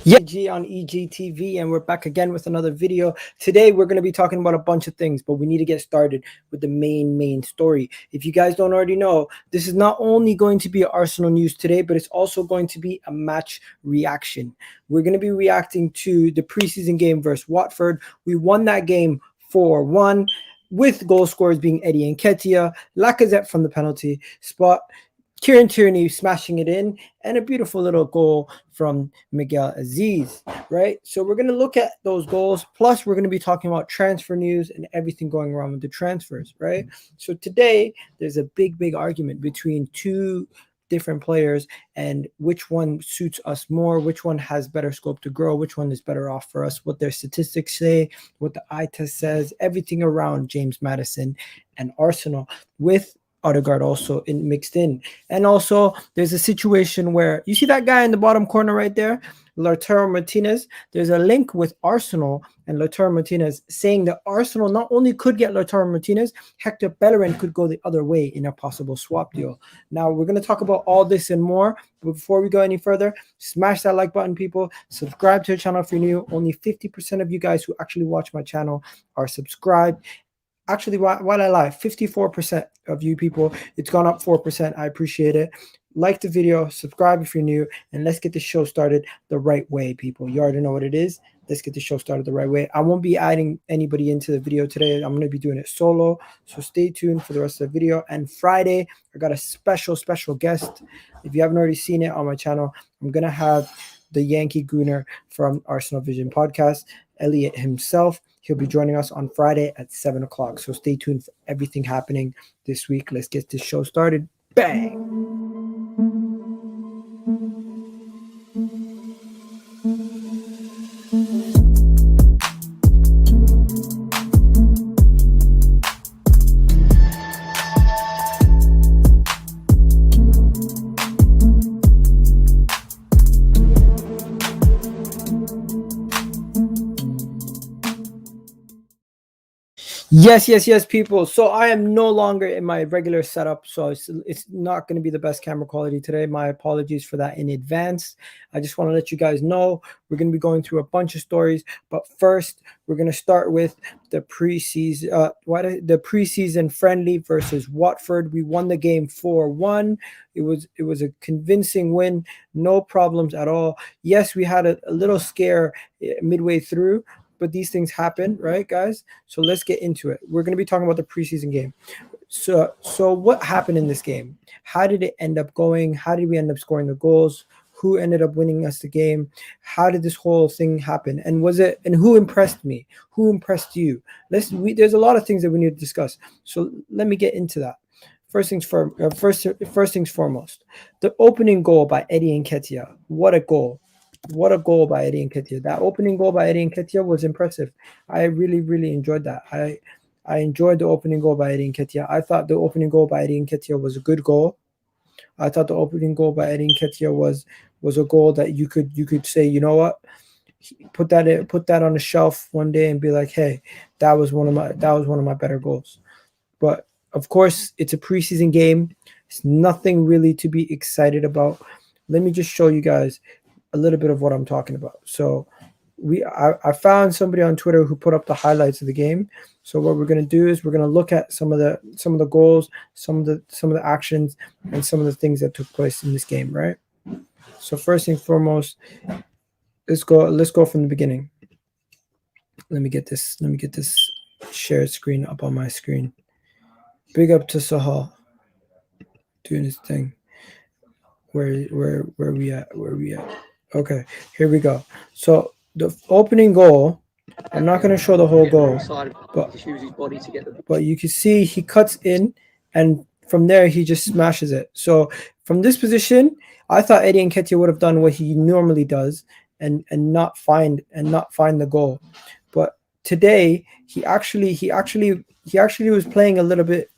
EG on EGTV, and we're back again with another video. Today we're going to be talking about a bunch of things, but we need to get started with the main story. If you guys don't already know, this is not only going to be Arsenal news today, but it's also going to be a match reaction. We're going to be reacting to the preseason game versus Watford. We won that game 4-1 with goal scorers being Eddie Nketiah, Lacazette from the penalty spot, Tierney smashing it in, and a beautiful little goal from Miguel AZEEZ, right? So we're going to look at those goals, plus we're going to be talking about transfer news and everything going around with the transfers, right? So today, there's a big argument between two different players and which one suits us more, which one has better scope to grow, which one is better off for us, what their statistics say, what the eye test says, everything around James Maddison and Arsenal, with Odegaard also mixed in. And also there's a situation where you see that guy in the bottom corner right there, LAUTARO Martinez. There's a link with Arsenal and LAUTARO Martinez saying that Arsenal not only could get LAUTARO Martinez, Hector Bellerin could go the other way in a possible swap deal. Now we're going to talk about all this and more, but before we go any further, smash that like button, people. Subscribe to the channel if you're new. Only 50% of you guys who actually watch my channel are subscribed. Actually, while I lie, 54% of you people, it's gone up 4%. I appreciate it. Like the video, subscribe if you're new, and let's get the show started the right way, people. You already know what it is. Let's get the show started the right way. I won't be adding anybody into the video today. I'm going to be doing it solo, so stay tuned for the rest of the video. And Friday, I got a special guest. If you haven't already seen it on my channel, I'm going to have the Yankee Gooner from Arsenal Vision podcast, Elliot himself. He'll be joining us on Friday at 7 o'clock. So stay tuned for everything happening this week. Let's get this show started. Bang! Yes, people. So I am no longer in my regular setup, so it's not going to be the best camera quality today. My apologies for that in advance. I just want to let you guys know we're going to be going through a bunch of stories, but first we're going to start with the preseason friendly versus Watford. We won the game 4-1. It was a convincing win, no problems at all. Yes, we had a little scare midway through, but these things happen, right, guys? So let's get into it. We're going to be talking about the preseason game. So what happened in this game? How did it end up going? How did we end up scoring the goals? Who ended up winning us the game? How did this whole thing happen? And who impressed me? Who impressed you? There's a lot of things that we need to discuss. So let me get into that. First things foremost, the opening goal by Eddie Nketiah. What a goal. What a goal by Eddie Nketiah. That opening goal by Eddie Nketiah was impressive. I really enjoyed that. I enjoyed the opening goal by Eddie Nketiah. I thought the opening goal by Eddie Nketiah was a good goal. I thought the opening goal by Eddie Nketiah was a goal that you could say, you know what, put that on the shelf one day and be like, hey, that was one of my better goals. But of course, it's a preseason game. It's nothing really to be excited about. Let me just show you guys a little bit of what I'm talking about. So I found somebody on Twitter who put up the highlights of the game. So what we're going to do is we're going to look at some of the goals, some of the actions, and some of the things that took place in this game, right? So first and foremost, let's go from the beginning. Let me get this shared screen up on my screen. Big up to Sahal doing his thing. Where we at? Okay, here we go. So the opening goal, I'm not going to show the whole goal, but you can see he cuts in, and from there he just smashes it. So from this position, I thought Eddie Nketiah would have done what he normally does and not find the goal. But today he actually was playing a little bit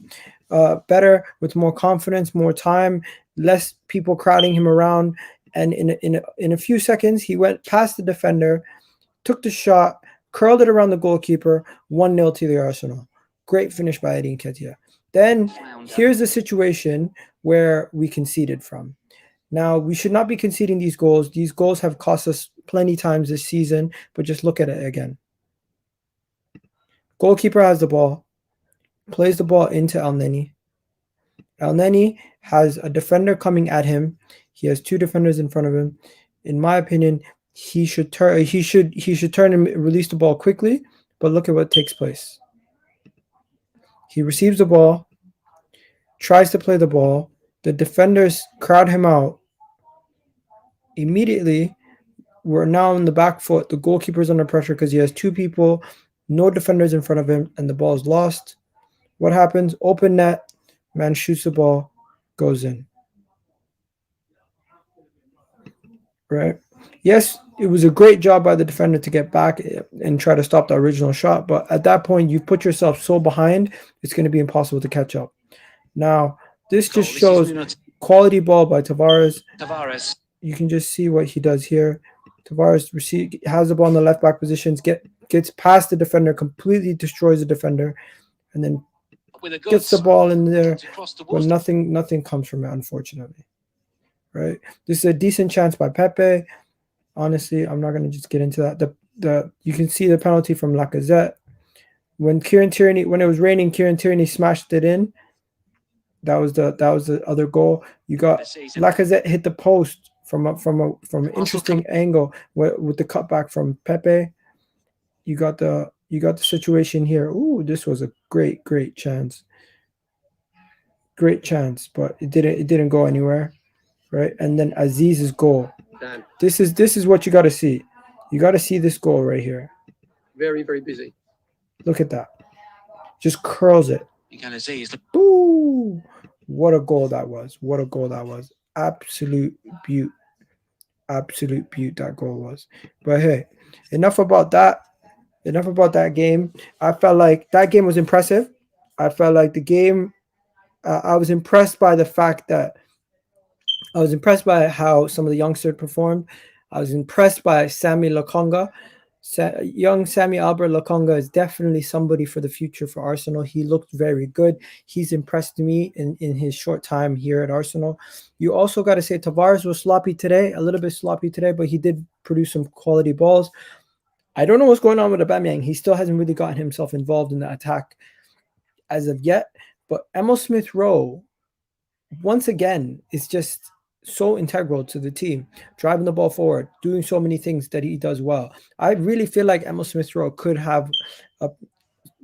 better, with more confidence, more time, less people crowding him around. And in a few seconds, he went past the defender, took the shot, curled it around the goalkeeper, 1-0 to the Arsenal. Great finish by Eddie Nketiah. Then here's the situation where we conceded from. Now, we should not be conceding these goals. These goals have cost us plenty times this season, but just look at it again. Goalkeeper has the ball, plays the ball into Elneny. Elneny has a defender coming at him. He has 2 defenders in front of him. In my opinion, he should turn. He should turn and release the ball quickly. But look at what takes place. He receives the ball, tries to play the ball. The defenders crowd him out. Immediately, we're now in the back foot. The goalkeeper's under pressure because he has 2 people, no defenders in front of him, and the ball is lost. What happens? Open net. Man shoots the ball, goes in. Right? Yes, it was a great job by the defender to get back and try to stop the original shot. But at that point, you've put yourself so behind, it's going to be impossible to catch up. Now, this just shows quality ball by Tavares. You can just see what he does here. Tavares has the ball in the left back positions, gets past the defender, completely destroys the defender, and then gets the ball in there, but nothing comes from it, unfortunately. Right? This is a decent chance by Pepe. Honestly, I'm not going to just get into that. You can see the penalty from Lacazette. When it was raining, Kieran Tierney smashed it in. That was the other goal. You got Lacazette hit the post from an interesting angle with the cutback from Pepe. You got the situation here. Ooh, this was a great chance. Great chance, but it didn't go anywhere, right? And then AZEEZ's goal. This is what you got to see. You got to see this goal right here. Very busy. Look at that. Just curls it. Ooh, what a goal that was. What a goal that was. Absolute beaut. Absolute beaut that goal was. But hey, enough about that. Enough about that game. I felt like that game was impressive. I felt like the game, I was impressed by the fact that I was impressed by how some of the youngsters performed. I was impressed by Sammy Lokonga. Young Sammy Albert Lokonga is definitely somebody for the future for Arsenal. He looked very good. He's impressed me in his short time here at Arsenal. You also got to say Tavares was sloppy today, a little bit sloppy today, but he did produce some quality balls. I don't know what's going on with Aubameyang. He still hasn't really gotten himself involved in the attack as of yet. But Emil Smith-Rowe, once again, is just so integral to the team, driving the ball forward, doing so many things that he does well. I really feel like Emil Smith-Rowe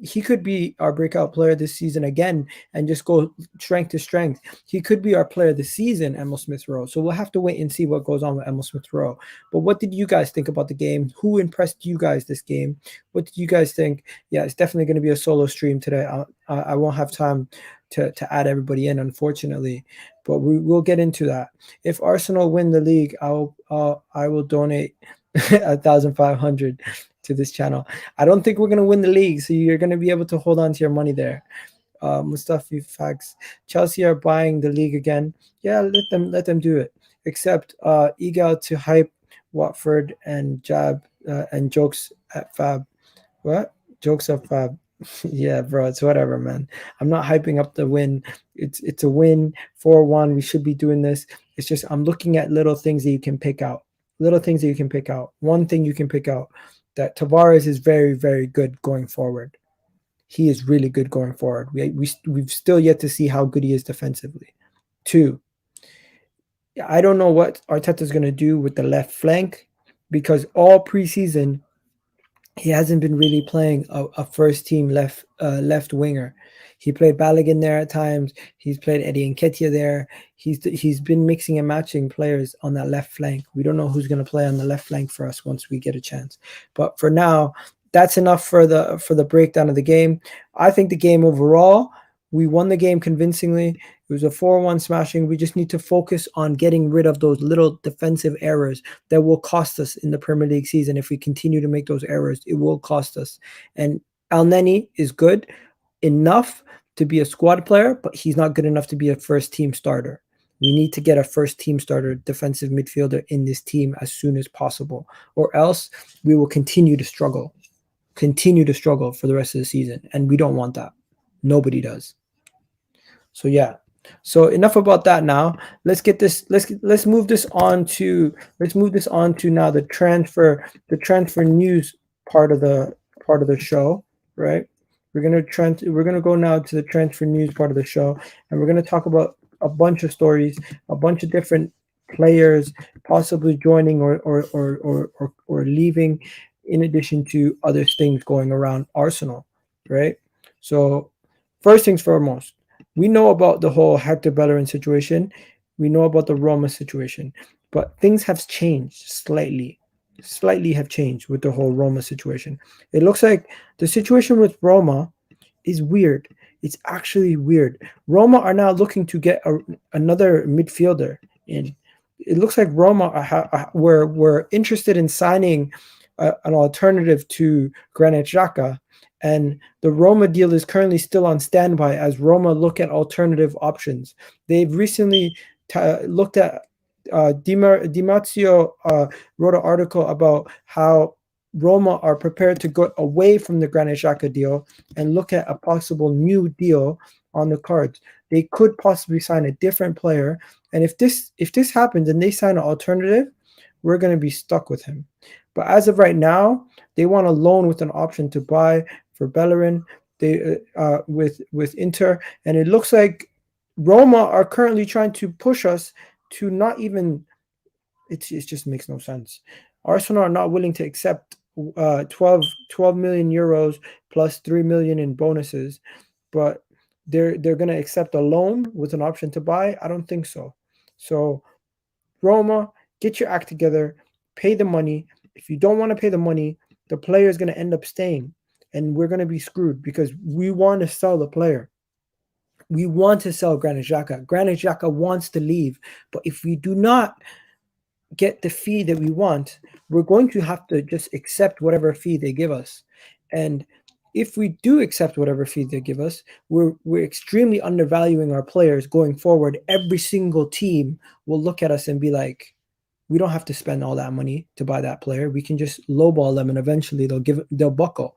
he could be our breakout player this season again and just go strength to strength. He could be our player this season, Emil Smith-Rowe. So we'll have to wait and see what goes on with Emil Smith-Rowe. But what did you guys think about the game? Who impressed you guys this game? What did you guys think? Yeah, it's definitely going to be a solo stream today. I won't have time to add everybody in, unfortunately, but we will get into that. If Arsenal win the league, I will donate 1,500 to this channel. I don't think we're going to win the league, so you're going to be able to hold on to your money there. Mustafi Fax, Chelsea are buying the league again. Yeah, let them do it. Except Egal to hype Watford and jab and jokes at Fab. What? Jokes at Fab. Yeah, bro, it's whatever, man. I'm not hyping up the win. It's a win, 4-1. We should be doing this. It's just I'm looking at little things that you can pick out. Little things that you can pick out. One thing you can pick out, that Tavares is very good going forward. He is really good going forward. We've still yet to see how good he is defensively. 2, I don't know what Arteta's going to do with the left flank, because all preseason he hasn't been really playing a first team left winger. He played Balogun there at times. He's played Eddie Nketiah there. He's been mixing and matching players on that left flank. We don't know who's going to play on the left flank for us once we get a chance. But for now, that's enough for the breakdown of the game. I think the game overall, we won the game convincingly. It was a 4-1 smashing. We just need to focus on getting rid of those little defensive errors that will cost us in the Premier League season. If we continue to make those errors, it will cost us. And Elneny is good enough to be a squad player, but he's not good enough to be a first team starter. We need to get a first team starter defensive midfielder in this team as soon as possible, or else we will continue to struggle for the rest of the season. And we don't want that. Nobody does. So yeah, So enough about that now. Let's get this. Let's move this on to now the transfer news part of the show, right? We're gonna go now to the transfer news part of the show, and we're gonna talk about a bunch of stories, a bunch of different players possibly joining or leaving, in addition to other things going around Arsenal, right? So first things foremost, we know about the whole Hector Bellerin situation. We know about the Roma situation, but things have changed slightly. Slightly have changed with the whole Roma situation. It looks like the situation with Roma is weird. It's actually weird. Roma are now looking to get another midfielder in. It looks like Roma were interested in signing an alternative to Granit Xhaka, and the Roma deal is currently still on standby as Roma look at alternative options. They've recently looked at Di Marzio wrote an article about how Roma are prepared to go away from the Granit Xhaka deal and look at a possible new deal on the cards. They could possibly sign a different player, and if this happens and they sign an alternative, we're going to be stuck with him. But as of right now, they want a loan with an option to buy for Bellerin. They with Inter, and it looks like Roma are currently trying to push us to not even. It just makes no sense. Arsenal are not willing to accept 12 million euros plus 3 million in bonuses, but they're going to accept a loan with an option to buy. I don't think so. So Roma, get your act together, pay the money. If you don't want to pay the money, the player is going to end up staying, and we're going to be screwed because we want to sell the player. We want to sell Granit Xhaka. Granit Xhaka wants to leave, but if we do not get the fee that we want, we're going to have to just accept whatever fee they give us. And if we do accept whatever fee they give us, we're extremely undervaluing our players going forward. Every single team will look at us and be like, we don't have to spend all that money to buy that player. We can just lowball them, and eventually they'll buckle.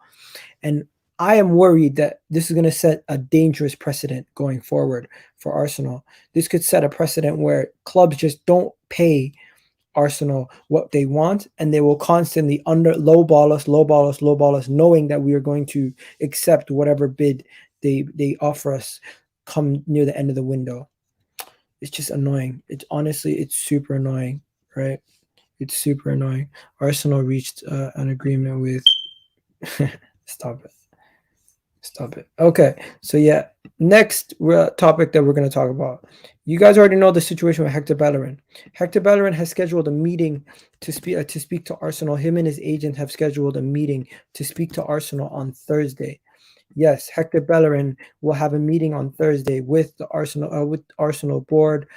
And I am worried that this is going to set a dangerous precedent going forward for Arsenal. This could set a precedent where clubs just don't pay Arsenal what they want, and they will constantly lowball us, knowing that we are going to accept whatever bid they offer us come near the end of the window. It's just annoying. It's super annoying, right? It's super annoying. Arsenal reached an agreement with. Stop it. Okay, so yeah, next topic that we're going to talk about. You guys already know the situation with Hector Bellerin. Hector Bellerin has scheduled a meeting to speak to Arsenal. Him and his agent have scheduled a meeting to speak to Arsenal on Thursday. Yes, Hector Bellerin will have a meeting on Thursday with the Arsenal board,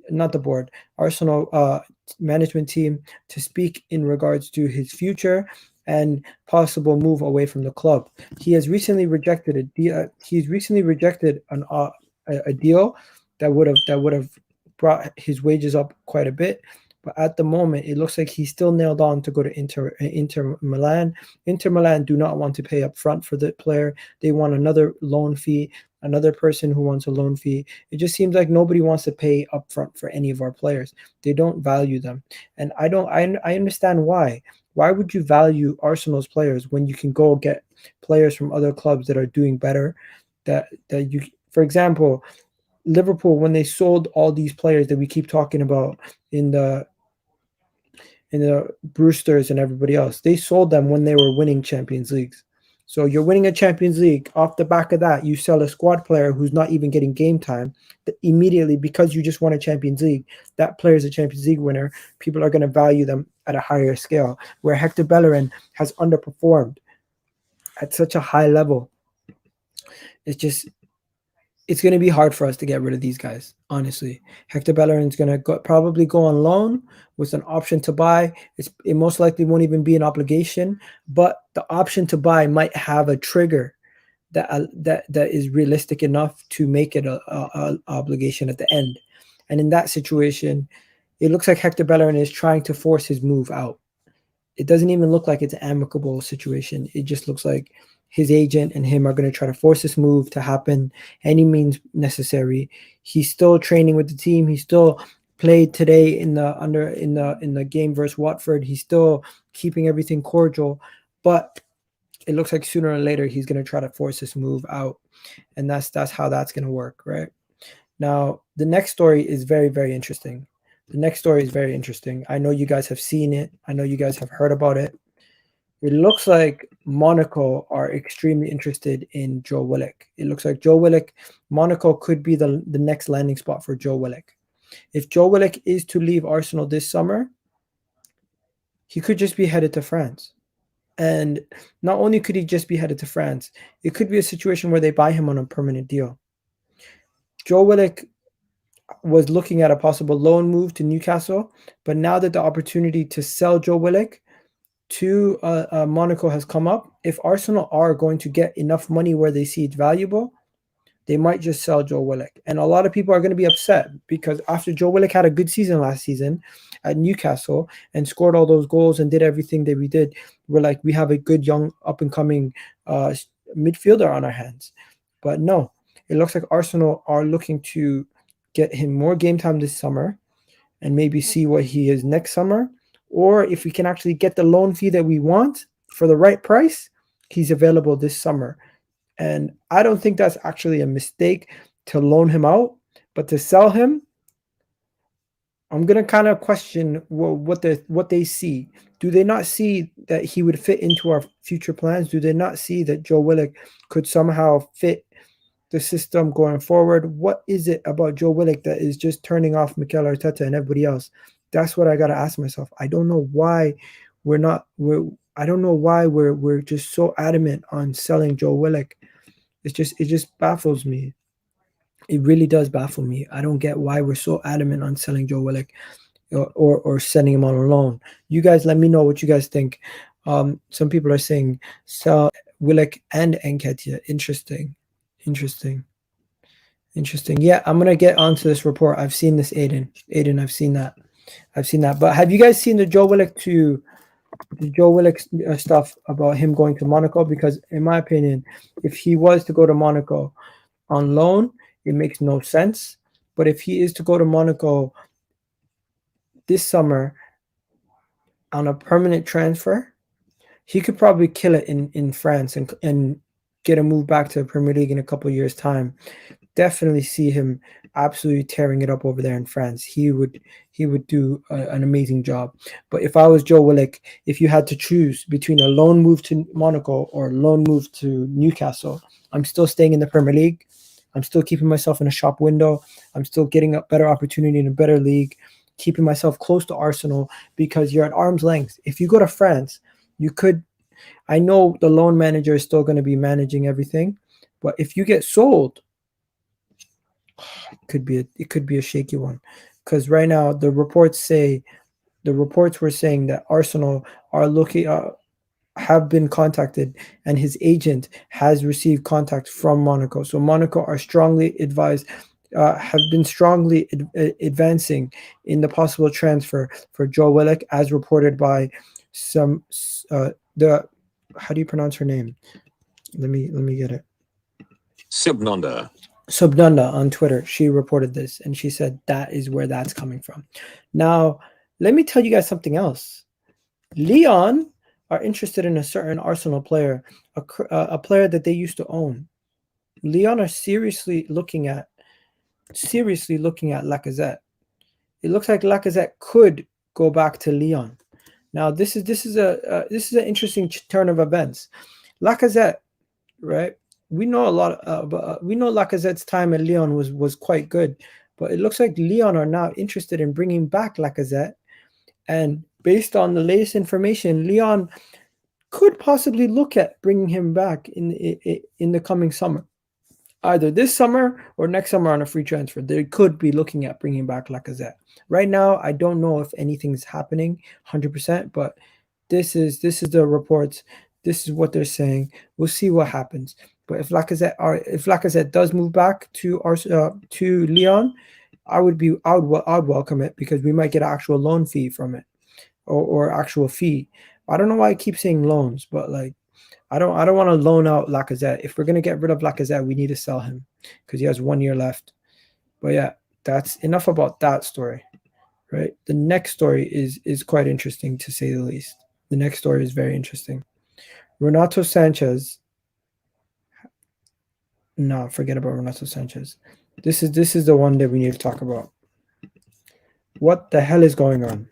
not the board, Arsenal management team, to speak in regards to his future and possible move away from the club. He has recently rejected a deal. He's recently rejected a deal that would have brought his wages up quite a bit. But at the moment, it looks like he's still nailed on to go to Inter Milan. Inter Milan do not want to pay up front for the player. They want another loan fee, another person who wants a loan fee. It just seems like nobody wants to pay up front for any of our players. They don't value them. And I understand why. Why would you value Arsenal's players when you can go get players from other clubs that are doing better? For example, Liverpool, when they sold all these players that we keep talking about in the Brewsters and everybody else, they sold them when they were winning Champions Leagues. So you're winning a Champions League. Off the back of that, you sell a squad player who's not even getting game time. Immediately, because you just won a Champions League, that player is a Champions League winner. People are going to value them at a higher scale, where Hector Bellerin has underperformed at such a high level. It's going to be hard for us to get rid of these guys, honestly. Hector Bellerin's going to probably go on loan with an option to buy. It most likely won't even be an obligation, but the option to buy might have a trigger that is realistic enough to make it a obligation at the end. And in that situation, it looks like Hector Bellerin is trying to force his move out. It doesn't even look like it's an amicable situation. It just looks like his agent and him are going to try to force this move to happen any means necessary. He's still training with the team. He still played today in the game versus Watford. He's still keeping everything cordial, but it looks like sooner or later he's going to try to force this move out, and that's how that's going to work, right? Now, the next story is very, very interesting. The next story is very interesting. I know you guys have seen it. I know you guys have heard about it. It looks like Monaco are extremely interested in Joe Willock. It looks like Monaco could be the next landing spot for Joe Willock. If Joe Willock is to leave Arsenal this summer, he could just be headed to France. And not only could he just be headed to France, it could be a situation where they buy him on a permanent deal. Joe Willock was looking at a possible loan move to Newcastle, but now that the opportunity to sell Joe Willock to Monaco has come up, if Arsenal are going to get enough money where they see it valuable, they might just sell Joe Willock. And a lot of people are going to be upset because after Joe Willock had a good season last season at Newcastle and scored all those goals and did everything that we did, we're like, we have a good young up-and-coming midfielder on our hands. But no, it looks like Arsenal are looking to get him more game time this summer and maybe see what he is next summer. Or if we can actually get the loan fee that we want for the right price, he's available this summer. And I don't think that's actually a mistake to loan him out, but to sell him, I'm going to kind of question what they see. Do they not see that he would fit into our future plans? Do they not see that Joe Willock could somehow fit the system going forward? What is it about Joe Willock that is just turning off Mikel Arteta and everybody else? That's what I got to ask myself. I don't know why we're just so adamant on selling Joe Willock. It just baffles me. It really does baffle me. I don't get why we're so adamant on selling Joe Willock or sending him on a loan. You guys let me know what you guys think. Some people are saying sell Willock and NKETIAH. Interesting. Yeah, I'm gonna get onto this report. I've seen this, Aiden, I've seen that. But have you guys seen the Joe Willock stuff about him going to Monaco? Because in my opinion, if he was to go to Monaco on loan, it makes no sense. But if he is to go to Monaco this summer on a permanent transfer, he could probably kill it in France and get a move back to the Premier League in a couple of years' time. Definitely see him absolutely tearing it up over there in France. He would do an amazing job. But if I was Joe Willock, if you had to choose between a loan move to Monaco or a loan move to Newcastle, I'm still staying in the Premier League. I'm still keeping myself in a shop window. I'm still getting a better opportunity in a better league, keeping myself close to Arsenal because you're at arm's length. If you go to France, you could, I know the loan manager is still going to be managing everything, but if you get sold, it could be a shaky one, because right now the reports were saying that Arsenal are looking have been contacted and his agent has received contact from Monaco. So Monaco are strongly advised, have been strongly advancing in the possible transfer for Joe Willock, as reported by some how do you pronounce her name? Let me get it. Subnanda on Twitter. She reported this and she said that is where that's coming from. Now, let me tell you guys something else. Lyon are interested in a certain Arsenal player, a player that they used to own. Lyon are seriously looking at Lacazette. It looks like Lacazette could go back to Lyon. Now, this is an interesting turn of events. Lacazette, right? We know a lot. We know Lacazette's time at Lyon was quite good, but it looks like Lyon are now interested in bringing back Lacazette, and based on the latest information, Lyon could possibly look at bringing him back in the coming summer, either this summer or next summer on a free transfer. They could be looking at bringing back Lacazette. Right now, I don't know if anything's happening 100%, but this is the reports. This is what they're saying. We'll see what happens. But if Lacazette does move back to Lyon, I would welcome it, because we might get an actual loan fee from it, or actual fee. I don't know why I keep saying loans, but like I don't want to loan out Lacazette. If we're gonna get rid of Lacazette, we need to sell him because he has 1 year left. But yeah, that's enough about that story, right? The next story is quite interesting to say the least. The next story is very interesting. Renato Sanchez. No, forget about Renato Sanchez. This is the one that we need to talk about. What the hell is going on?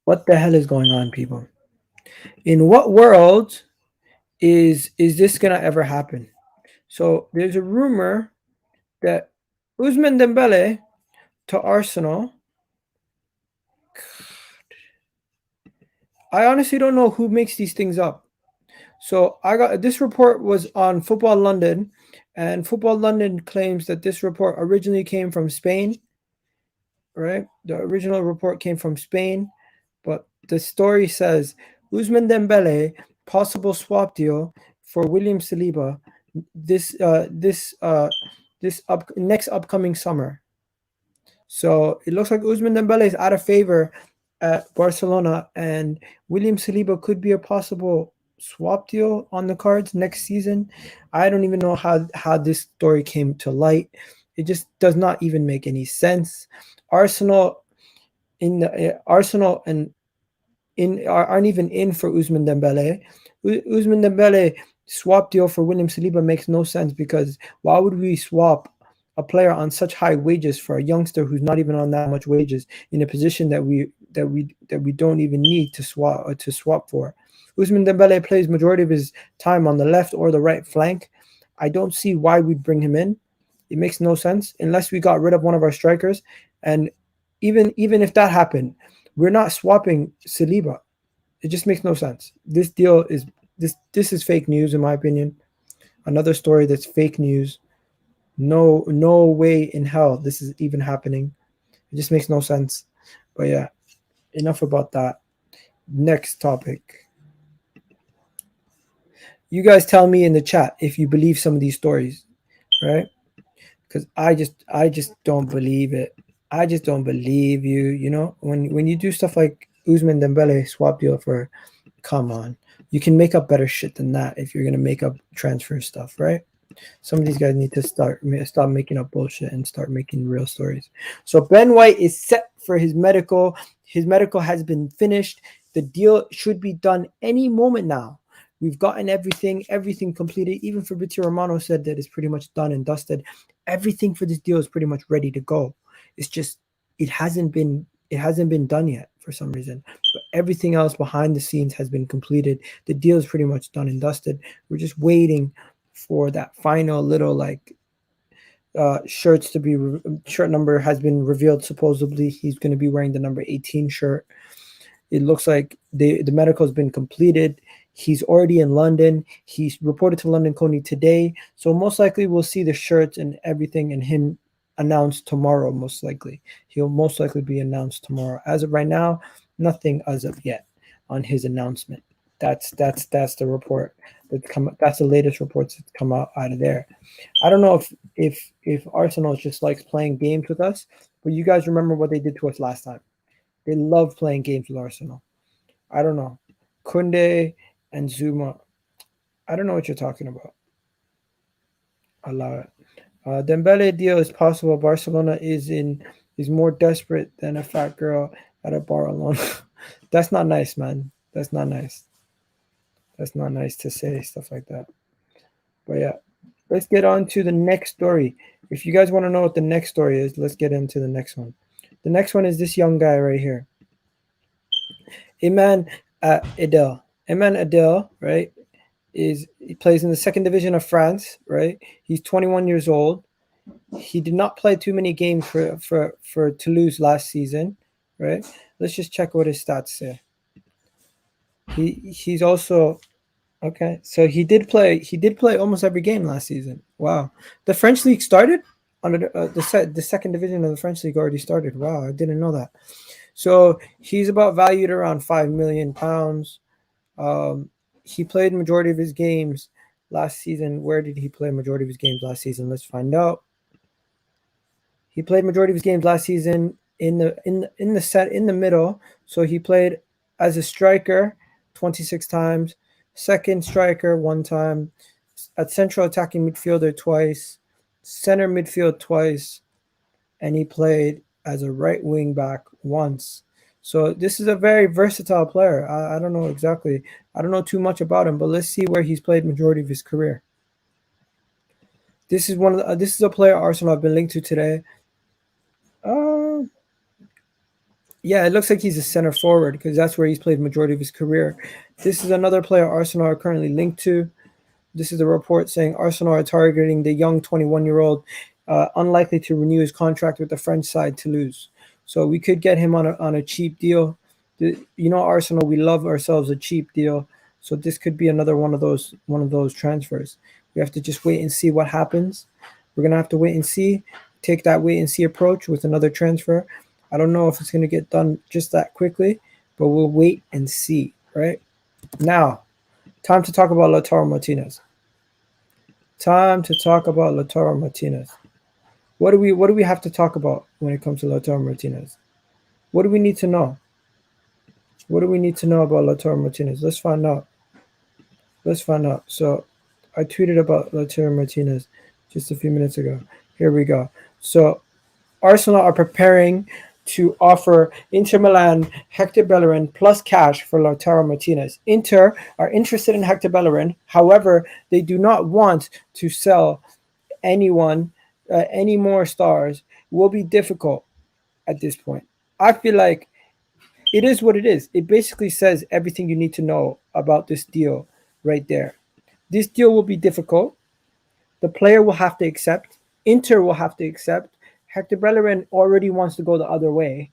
What the hell is going on, people? In what world is this gonna ever happen? So there's a rumor that Ousmane Dembele to Arsenal. I honestly don't know who makes these things up. So I got this report was on Football London, and Football London claims that this report originally came from Spain. Right, the original report came from Spain, but the story says Ousmane Dembele possible swap deal for William Saliba next upcoming summer. So it looks like Ousmane Dembele is out of favor at Barcelona, and William Saliba could be a possible swap deal on the cards next season. I don't even know how this story came to light. It just does not even make any sense. Arsenal and aren't even in for Ousmane Dembele. Ousmane Dembele swap deal for William Saliba makes no sense, because why would we swap a player on such high wages for a youngster who's not even on that much wages in a position that we don't even need to swap for? Ousmane Dembele plays majority of his time on the left or the right flank. I don't see why we'd bring him in. It makes no sense unless we got rid of one of our strikers. And even if that happened, we're not swapping Saliba. It just makes no sense. This deal is this is fake news, in my opinion. Another story that's fake news. No way in hell this is even happening. It just makes no sense. But yeah, enough about that. Next topic. You guys tell me in the chat if you believe some of these stories, right? Because I just don't believe it. I just don't believe you. You know, when you do stuff like Ousmane Dembele swap deal for, come on, you can make up better shit than that if you're gonna make up transfer stuff, right? Some of these guys need to stop making up bullshit and start making real stories. So Ben White is set for his medical. His medical has been finished. The deal should be done any moment now. We've gotten everything completed. Even Fabrizio Romano said that it's pretty much done and dusted. Everything for this deal is pretty much ready to go. It's just it hasn't been done yet for some reason. But everything else behind the scenes has been completed. The deal is pretty much done and dusted. We're just waiting for that final little shirts to be shirt number has been revealed. Supposedly he's going to be wearing the number 18 shirt. It looks like the medical has been completed. He's already in London. He's reported to London Coney today. So most likely we'll see the shirts and everything and him announced tomorrow. Most likely he'll most likely be announced tomorrow. As of right now, nothing as of yet on his announcement. That's the report that's the latest reports that come out of there. I don't know if Arsenal just likes playing games with us, but you guys remember what they did to us last time. They love playing games with Arsenal. I don't know. Kunde and Zuma. I don't know what you're talking about. Allow it. Dembele deal is possible. Barcelona is more desperate than a fat girl at a bar alone. That's not nice, man. That's not nice. That's not nice to say stuff like that. But yeah, let's get on to the next story. If you guys want to know what the next story is, let's get into the next one. The next one is this young guy right here. Amine Adli. Amine Adli, right, he plays in the second division of France, right? He's 21 years old. He did not play too many games for Toulouse last season, right? Let's just check what his stats say. He's also okay. So he did play almost every game last season. Wow. The French league started under the second division of the French league already started. Wow, I didn't know that. So he's about valued around £5 million. He played majority of his games last season. Where did he play majority of his games last season? Let's find out. He played majority of his games last season in the middle. So he played as a striker 26 times. Second striker, 1 time. At central attacking midfielder, twice. Center midfield, twice. And he played as a right wing back once. So this is a very versatile player. I don't know exactly. I don't know too much about him, but let's see where he's played majority of his career. This is this is a player Arsenal have been linked to today. Yeah, it looks like he's a center forward because that's where he's played majority of his career. This is another player Arsenal are currently linked to. This is a report saying Arsenal are targeting the young 21-year-old, unlikely to renew his contract with the French side Toulouse. So we could get him on a cheap deal. Arsenal, we love ourselves a cheap deal. So this could be another one of those transfers. We have to just wait and see what happens. We're gonna have to wait and see, take that wait and see approach with another transfer. I don't know if it's gonna get done just that quickly, but we'll wait and see. Right now, time to talk about LAUTARO Martinez. Time to talk about LAUTARO Martinez. What do we have to talk about when it comes to LAUTARO Martinez? What do we need to know? What do we need to know about LAUTARO Martinez? Let's find out. So I tweeted about LAUTARO Martinez just a few minutes ago. Here we go. So Arsenal are preparing to offer Inter Milan Hector Bellerin plus cash for LAUTARO Martinez. Inter are interested in Hector Bellerin. However, they do not want to sell anyone, any more stars. It will be difficult at this point. I feel like it is what it is. It basically says everything you need to know about this deal right there. This deal will be difficult. The player will have to accept. Inter will have to accept. Hector Bellerin already wants to go the other way,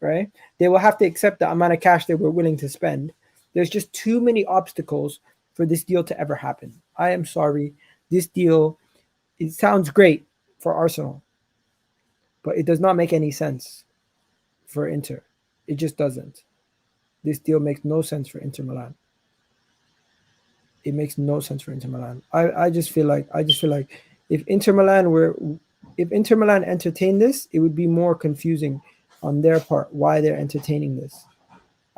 right? They will have to accept the amount of cash they were willing to spend. There's just too many obstacles for this deal to ever happen. I am sorry. This deal, it sounds great for Arsenal, but it does not make any sense for Inter. It just doesn't. This deal makes no sense for Inter Milan. It makes no sense for Inter Milan. I just feel like if Inter Milan entertained this, it would be more confusing on their part why they're entertaining this.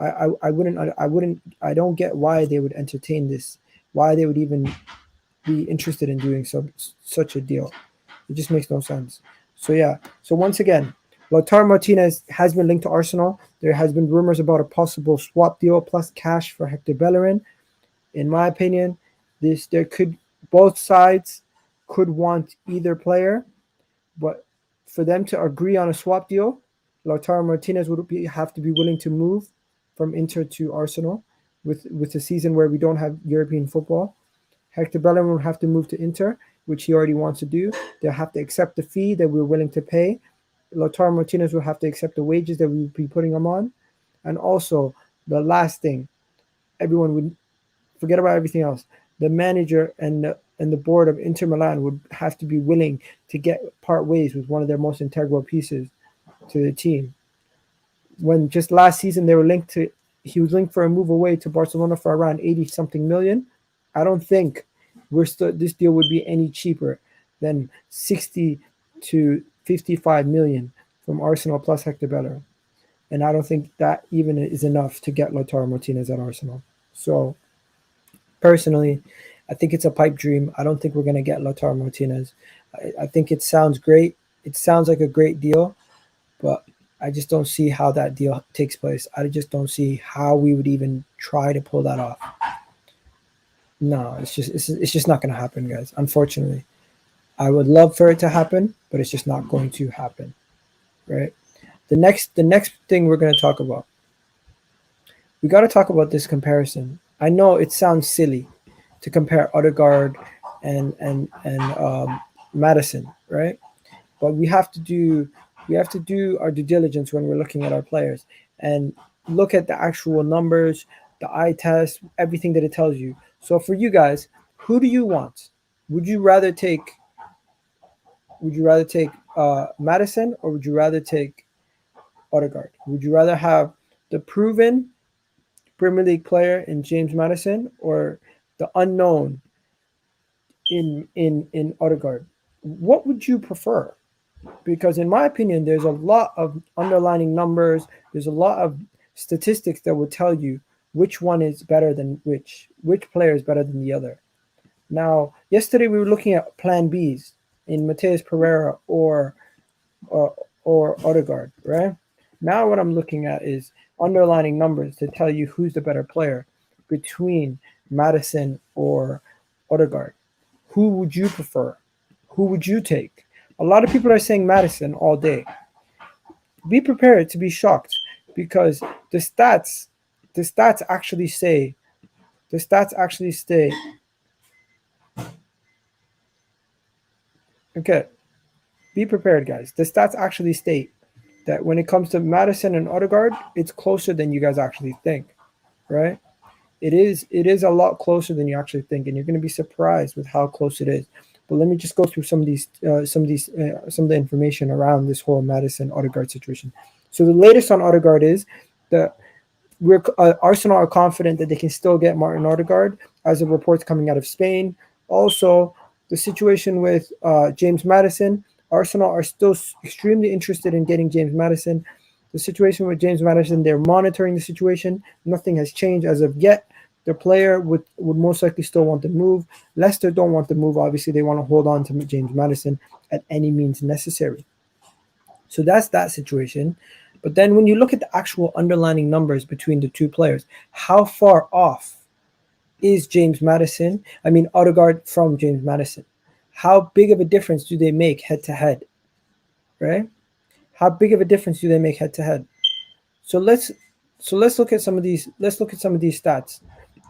I don't get why they would entertain this, why they would even be interested in doing such a deal. It just makes no sense. So yeah. So once again, LAUTARO Martinez has been linked to Arsenal. There has been rumors about a possible swap deal plus cash for Hector Bellerin. In my opinion, both sides could want either player, but for them to agree on a swap deal, LAUTARO Martinez would have to be willing to move from Inter to Arsenal with a season where we don't have European football. Hector Bellerin would have to move to Inter, which he already wants to do. They'll have to accept the fee that we're willing to pay. LAUTARO Martinez will have to accept the wages that we would be putting him on. And also, the last thing, everyone would forget about everything else. The manager and the board of Inter Milan would have to be willing to part ways with one of their most integral pieces to the team. When just last season he was linked for a move away to Barcelona for around 80-something million. I don't think this deal would be any cheaper than 60 to 55 million from Arsenal plus Hector Bellerin. And I don't think that even is enough to get LAUTARO Martinez at Arsenal. So personally, I think it's a pipe dream. I don't think we're going to get LAUTARO Martinez. I think it sounds great. It sounds like a great deal, but I just don't see how that deal takes place. I just don't see how we would even try to pull that off. No, it's just not going to happen, guys. Unfortunately, I would love for it to happen, but it's just not going to happen, right? The next thing we're going to talk about, we got to talk about this comparison. I know it sounds silly to compare Odegaard and Maddison, right? But we have to do our due diligence when we're looking at our players and look at the actual numbers, the eye test, everything that it tells you. So for you guys, who do you want? Would you rather take Maddison, or would you rather take Odegaard? Would you rather have the proven Premier League player in James Maddison, or the unknown in Odegaard? What would you prefer? Because in my opinion, there's a lot of underlining numbers. There's a lot of statistics that would tell you which one is better than which player is better than the other. Now, yesterday we were looking at plan Bs in Mateus Pereira or Odegaard, right? Now what I'm looking at is underlining numbers to tell you who's the better player between Maddison or Odegaard. Who would you prefer? Who would you take? A lot of people are saying Maddison all day. Be prepared to be shocked because the stats actually say okay, be prepared, guys. The stats actually state that when it comes to Maddison and Odegaard, it's closer than you guys actually think, right? It is a lot closer than you actually think, and you're going to be surprised with how close it is. But let me just go through some of the information around this whole Maddison Odegaard situation. So the latest on Odegaard is that Arsenal are confident that they can still get Martin Odegaard, as the reports coming out of Spain. Also, the situation with James Maddison, Arsenal are still extremely interested in getting James Maddison. The situation with James Maddison, they're monitoring the situation. Nothing has changed as of yet. The player would most likely still want to move. Leicester don't want to move. Obviously, they want to hold on to James Maddison at any means necessary. So that's that situation. But then when you look at the actual underlining numbers between the two players, how far off is Odegaard from James Maddison? How big of a difference do they make head to head? Right? How big of a difference do they make head to head? So let's look at some of these stats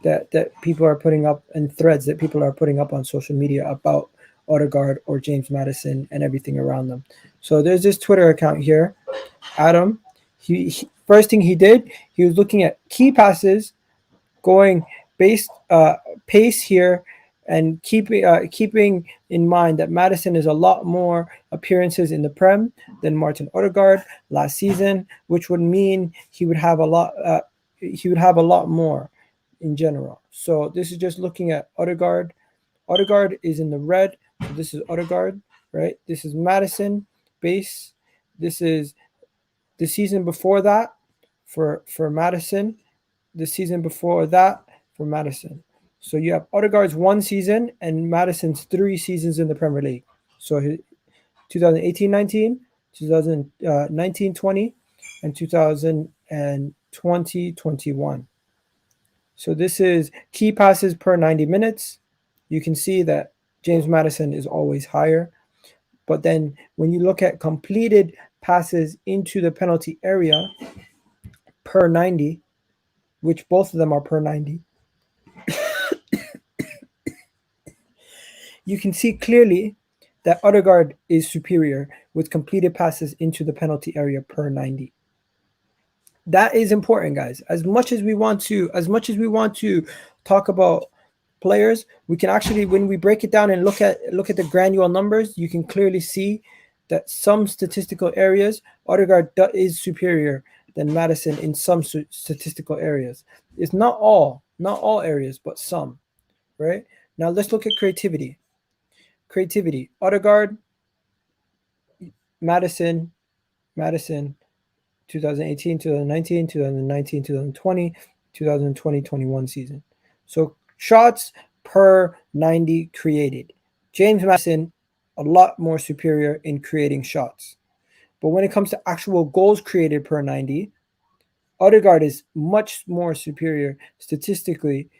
that people are putting up and threads that people are putting up on social media about Odegaard or James Maddison and everything around them. So there's this Twitter account here, Adam. He first thing he did, he was looking at key passes, going based pace here, and keeping in mind that Maddison is a lot more appearances in the Prem than Martin Odegaard last season, which would mean he would have a lot more in general. So this is just looking at Odegaard. Odegaard is in the red. So this is Odegaard, right? This is Maddison base. This is the season before that for Maddison. The season before that for Maddison. So you have Odegaard's 1 season and Maddison's 3 seasons in the Premier League. So 2018-19, 2019-20, and 2020-21. So this is key passes per 90 minutes. You can see that James Maddison is always higher. But then when you look at completed passes into the penalty area per 90, which both of them are per 90, you can see clearly that Odegaard is superior with completed passes into the penalty area per 90. That is important, guys. As much as we want to talk about players, we can actually, when we break it down and look at the granular numbers, you can clearly see that some statistical areas Odegaard is superior than Maddison in some statistical areas. It's not all areas, but some, right? Now let's look at creativity. Odegaard, Maddison, 2018, 2019, 2019, 2020, 2020-21 season. So shots per 90 created. James Maddison, a lot more superior in creating shots. But when it comes to actual goals created per 90, Odegaard is much more superior statistically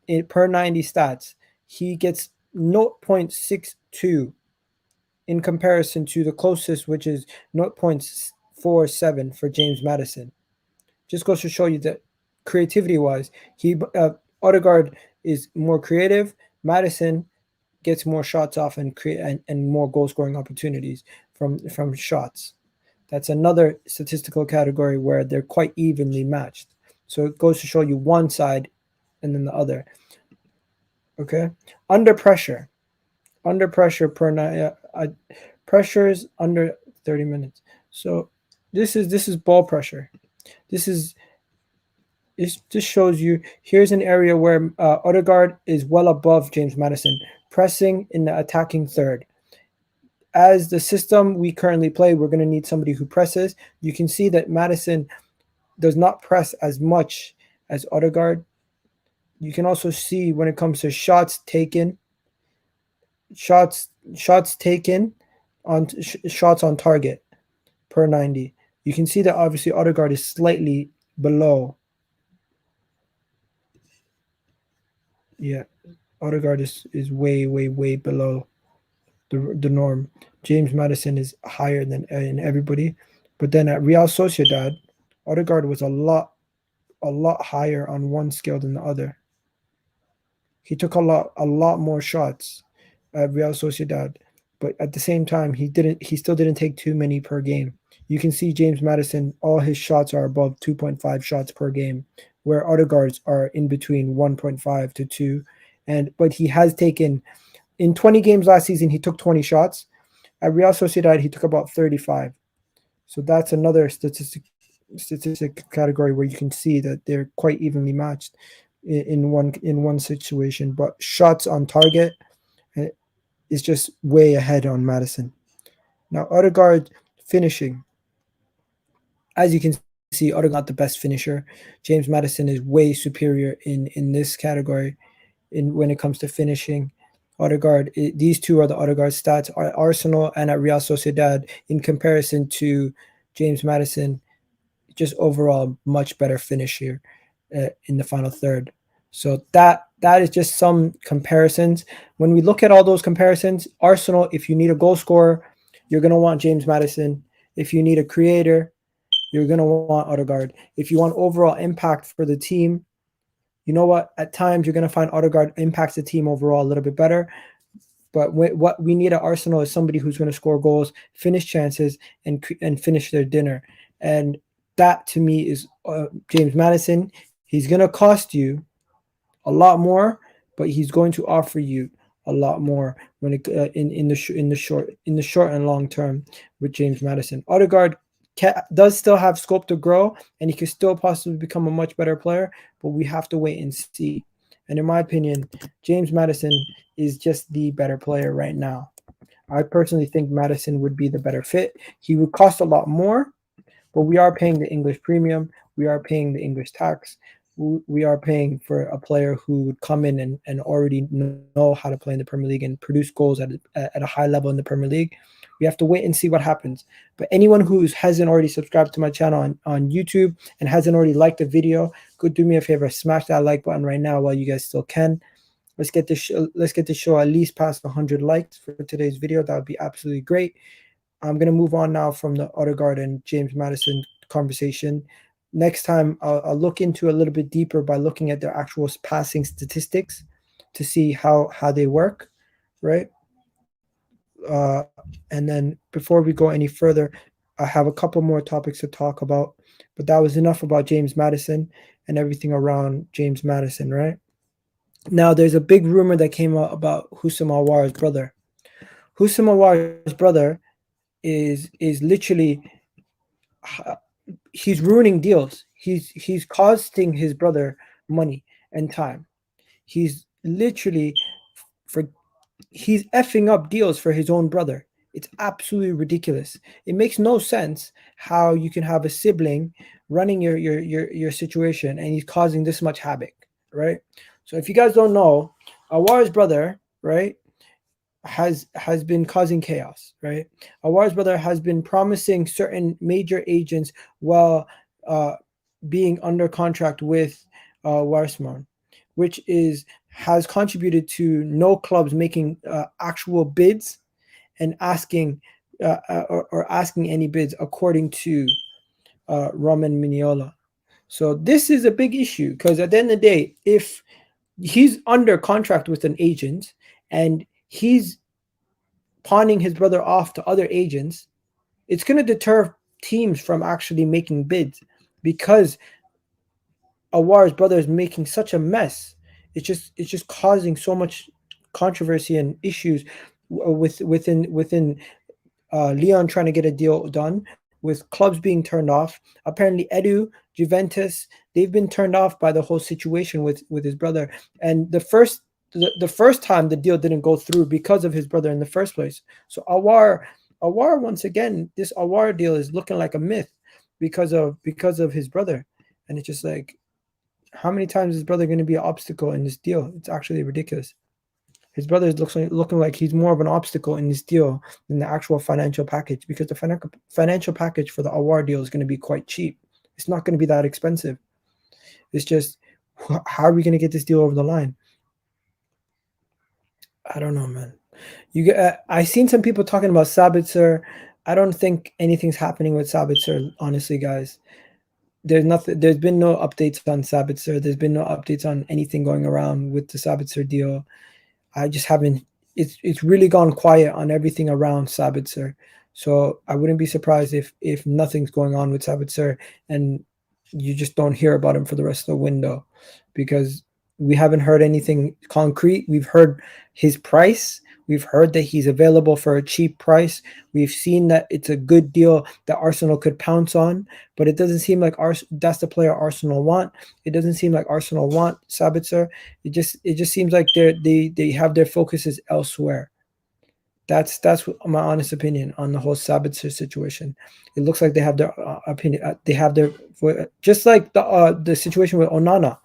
in per 90 stats. He gets 0.62 in comparison to the closest, which is 0.47 for James Maddison. Just goes to show you that creativity-wise, Odegaard is more creative. Maddison gets more shots off and more goal-scoring opportunities from shots. That's another statistical category where they're quite evenly matched. So it goes to show you one side and then the other. Okay, under pressure per night, pressures under 30 minutes. So this is ball pressure. This shows you here's an area where Odegaard is well above James Maddison, pressing in the attacking third. As the system we currently play, we're going to need somebody who presses. You can see that Maddison does not press as much as Odegaard. You can also see when it comes to shots taken on shots on target per 90. You can see that obviously Odegaard is slightly below. Yeah, Odegaard is way below the norm. James Maddison is higher than in everybody, but then at Real Sociedad, Odegaard was a lot higher on one scale than the other. He took a lot more shots at Real Sociedad, but at the same time he still didn't take too many per game. You can see James Maddison, all his shots are above 2.5 shots per game, where Odegaard's are in between 1.5 to 2. But he has taken, in 20 games last season, he took 20 shots. At Real Sociedad, he took about 35. So that's another statistic category where you can see that they're quite evenly matched in one situation. But shots on target is just way ahead on Maddison. Now Odegaard finishing, as you can see, Odegaard not the best finisher. James Maddison is way superior in this category when it comes to finishing. Odegaard, these two are the Odegaard stats at Arsenal and at Real Sociedad in comparison to James Maddison. Just overall much better finish here in the final third. So that is just some comparisons. When we look at all those comparisons, Arsenal, if you need a goal scorer, you're going to want James Maddison. If you need a creator, you're going to want Odegaard. If you want overall impact for the team, you know what? At times, you're going to find Odegaard impacts the team overall a little bit better. But what we need at Arsenal is somebody who's going to score goals, finish chances, and finish their dinner. And that, to me, is James Maddison. He's going to cost you a lot more, but he's going to offer you a lot more when it in the short and long term with James Maddison. Odegaard does still have scope to grow, and he could still possibly become a much better player, but we have to wait and see. And in my opinion, James Maddison is just the better player right now. I personally think Maddison would be the better fit. He would cost a lot more, but we are paying the English premium. We are paying the English tax. We are paying for a player who would come in and already know how to play in the Premier League and produce goals at a high level in the Premier League. We have to wait and see what happens. But anyone who hasn't already subscribed to my channel on YouTube and hasn't already liked the video, could do me a favor, smash that like button right now while you guys still can. Let's get this show at least past 100 likes for today's video. That would be absolutely great. I'm going to move on now from the Odegaard and James Maddison conversation. Next time, I'll look into a little bit deeper by looking at their actual passing statistics to see how they work, right? And then before we go any further, I have a couple more topics to talk about, but that was enough about James Maddison and everything around James Maddison, right? Now, there's a big rumor that came out about Houssem Aouar's brother. Houssem Aouar's brother is literally, he's ruining deals. He's costing his brother money and time. He's literally he's effing up deals for his own brother. It's absolutely ridiculous. It makes no sense how you can have a sibling running your situation and he's causing this much havoc, right? So if you guys don't know, Aouar's brother, right, has been causing chaos, right? Aouar's brother has been promising certain major agents while being under contract with Warsman, which has contributed to no clubs making actual bids and asking any bids according to Roman Mignola. So this is a big issue because at the end of the day, if he's under contract with an agent and he's pawning his brother off to other agents, it's going to deter teams from actually making bids because Aouar's brother is making such a mess. It's just causing so much controversy and issues within Lyon trying to get a deal done, with clubs being turned off. Apparently Edu, Juventus, they've been turned off by the whole situation with his brother. And the first time the deal didn't go through because of his brother in the first place. So Aouar, once again, this Aouar deal is looking like a myth because of his brother. And it's just like, How many times is his brother going to be an obstacle in this deal? It's actually ridiculous. His brother is looking like he's more of an obstacle in this deal than the actual financial package, because the financial package for the Aouar deal is going to be quite cheap. It's not going to be that expensive. It's just, how are we going to get this deal over the line? I don't know, man. I seen some people talking about Sabitzer. I don't think anything's happening with Sabitzer, honestly, guys. There's nothing. There's been no updates on Sabitzer. There's been no updates on anything going around with the Sabitzer deal. I just haven't. It's really gone quiet on everything around Sabitzer. So I wouldn't be surprised if nothing's going on with Sabitzer and you just don't hear about him for the rest of the window, because we haven't heard anything concrete. We've heard his price. We've heard that he's available for a cheap price. We've seen that it's a good deal that Arsenal could pounce on, but it doesn't seem like that's the player Arsenal want. It doesn't seem like Arsenal want Sabitzer. It just seems like they have their focuses elsewhere. That's my honest opinion on the whole Sabitzer situation. It looks like they have their opinion. They have their, just like the situation with Onana.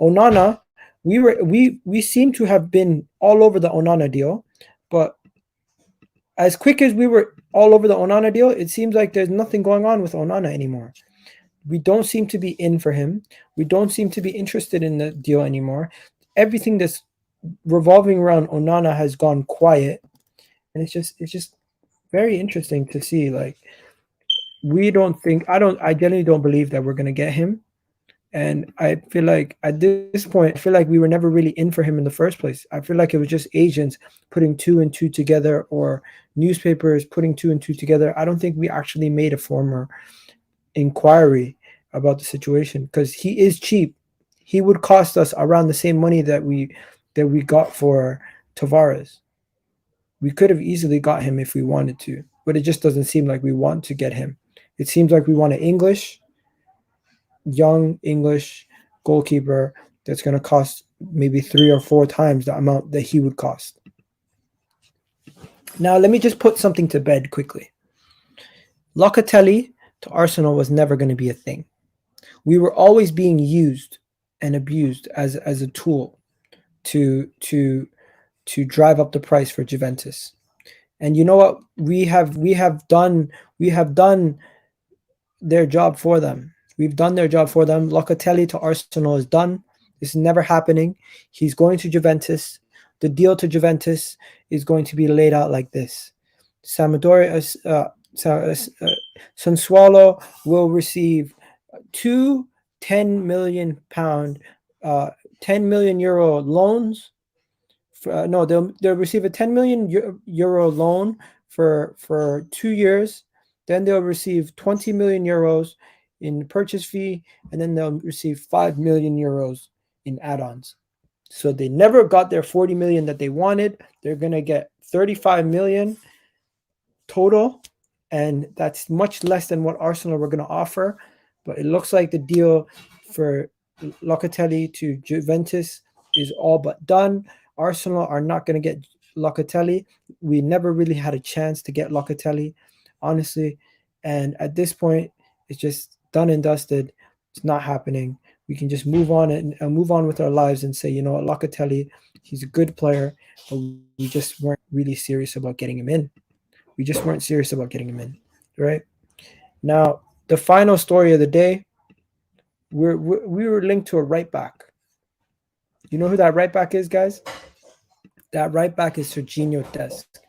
Onana, we seem to have been all over the Onana deal, but as quick as we were all over the Onana deal, it seems like there's nothing going on with Onana anymore. We don't seem to be in for him. We don't seem to be interested in the deal anymore. Everything that's revolving around Onana has gone quiet, and it's just very interesting to see. Like, I generally don't believe that we're gonna get him. And I feel like at this point, I feel like we were never really in for him in the first place. I feel like it was just agents putting 2 and 2 together, or newspapers putting 2 and 2 together. I don't think we actually made a formal inquiry about the situation, because he is cheap. He would cost us around the same money that we got for Tavares. We could have easily got him if we wanted to, but it just doesn't seem like we want to get him. It seems like we want an young English goalkeeper that's going to cost maybe 3 or 4 times the amount that he would cost. Now, let me just put something to bed quickly. Locatelli to Arsenal was never going to be a thing. We were always being used and abused as a tool to drive up the price for Juventus. And you know what? We have done their job for them. We've done their job for them. Locatelli to Arsenal is done. This is never happening. He's going to Juventus. The deal to Juventus is going to be laid out like this. Sassuolo will receive 2 10 million pound, 10 million euro loans. They'll receive a 10 million euro loan for 2 years. Then they'll receive 20 million euros in purchase fee, and then they'll receive 5 million euros in add-ons. So they never got their 40 million that they wanted. They're going to get 35 million total, and that's much less than what Arsenal were going to offer. But it looks like the deal for Locatelli to Juventus is all but done. Arsenal are not going to get Locatelli. We never really had a chance to get Locatelli, honestly. And at this point, it's just done and dusted. It's not happening. We can just move on and move on with our lives and say, you know what, Locatelli, he's a good player, but we just weren't really serious about getting him in. We just weren't serious about getting him in, right? Now, the final story of the day, we were linked to a right back. You know who that right back is, guys? That right back is SERGINO DEST.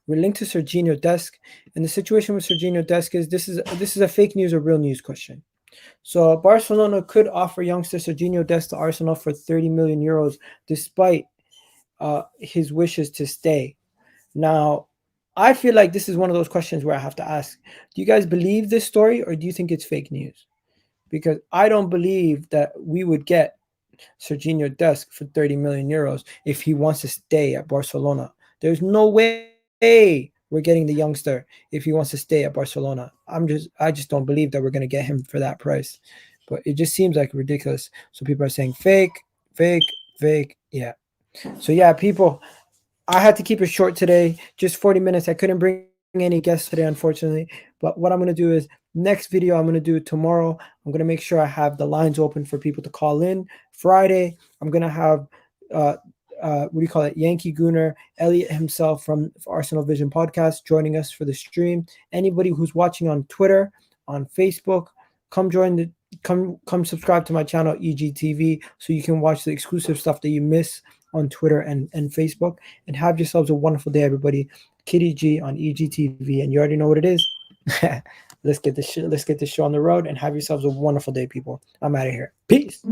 We're linked to SERGINO DEST, and the situation with SERGINO DEST is this is a fake news or real news question. So Barcelona could offer youngster SERGINO DEST to Arsenal for 30 million euros, despite his wishes to stay. Now, I feel like this is one of those questions where I have to ask: do you guys believe this story, or do you think it's fake news? Because I don't believe that we would get SERGINO DEST for 30 million euros if he wants to stay at Barcelona. There's no way we're getting the youngster if he wants to stay at Barcelona. I just don't believe that we're going to get him for that price. But it just seems like ridiculous. So people are saying fake. Yeah. So yeah, people, I had to keep it short today, just 40 minutes. I couldn't bring any guests today, unfortunately. But what I'm going to do is next video I'm going to do tomorrow. I'm going to make sure I have the lines open for people to call in. Friday, I'm going to have what do you call it? Yankee Gooner, Elliot himself from Arsenal Vision podcast joining us for the stream. Anybody who's watching on Twitter, on Facebook, come subscribe to my channel EGTV so you can watch the exclusive stuff that you miss on Twitter and Facebook. And have yourselves a wonderful day, everybody. Kitty G on EGTV, and you already know what it is. Let's get this show on the road and have yourselves a wonderful day, people. I'm out of here. Peace.